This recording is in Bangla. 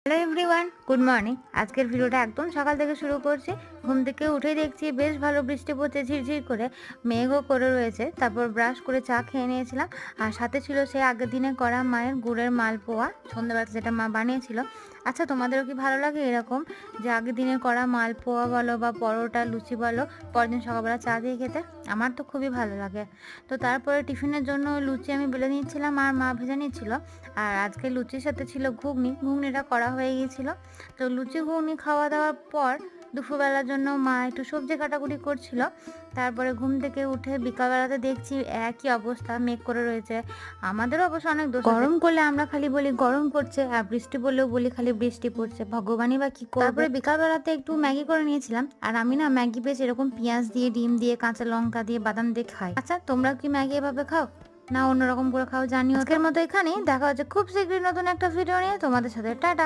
Hello everyone, good morning. আজকের ভিডিওটা একদম সকাল থেকে শুরু করছি। ঘুম থেকে উঠেই দেখছি বেশ ভালো বৃষ্টি পড়ছে, ঝিরঝির করে মেঘও করে রয়েছে। তারপর ব্রাশ করে চা খেয়ে নিয়েছিলাম, আর সাথে ছিল সেই আগের দিনে করা মায়ের গুড়ের মালপোয়া, সন্ধ্যাবেলা যেটা মা বানিয়েছিল। আচ্ছা, তোমাদেরও কি ভালো লাগে এরকম যে আগের দিনে করা মালপোয়া বলো বা পরোটা লুচি বলো, পরের দিন সকালবেলা চা দিয়ে খেতে? আমার তো খুবই ভালো লাগে। তো তারপরে টিফিনের জন্য লুচি আমি বেলে নিচ্ছিলাম আর মা ভেজে নিচ্ছিল। আর আজকে লুচির সাথে ছিল ঘুগনি, ঘুগনিটা করা হয়ে গিয়েছিল। তো লুচি ঘুগনি খাওয়া দাওয়ার পর দুপুরবেলার জন্য মা একটু সবজি কাটাকুটি করছিল। তারপরে ঘুম থেকে উঠে বিকালবেলাতে দেখছি একই অবস্থা, মেঘ করে রয়েছে। আমাদেরও অবশ্য অনেক দোষ আছে। গরম করলে আমরা খালি বলি গরম পড়ছে, আর বৃষ্টি পড়লেও বলি খালি বৃষ্টি পড়ছে, ভগবানই বা কি করবে। তারপরে বিকালবেলাতে একটু ম্যাগি করে নিয়েছিলাম, আর আমি না ম্যাগি বেশ এরকম পেঁয়াজ দিয়ে, ডিম দিয়ে, কাঁচা লঙ্কা দিয়ে, বাদাম দিয়ে খাই। আচ্ছা, তোমরা কি ম্যাগি এভাবে খাও না অন্যরকম করে খাও জানিও। আজকের মতো এখানেই দেখা হচ্ছে খুব শীঘ্রই নতুন একটা ভিডিও নিয়ে তোমাদের সাথে। টাটা।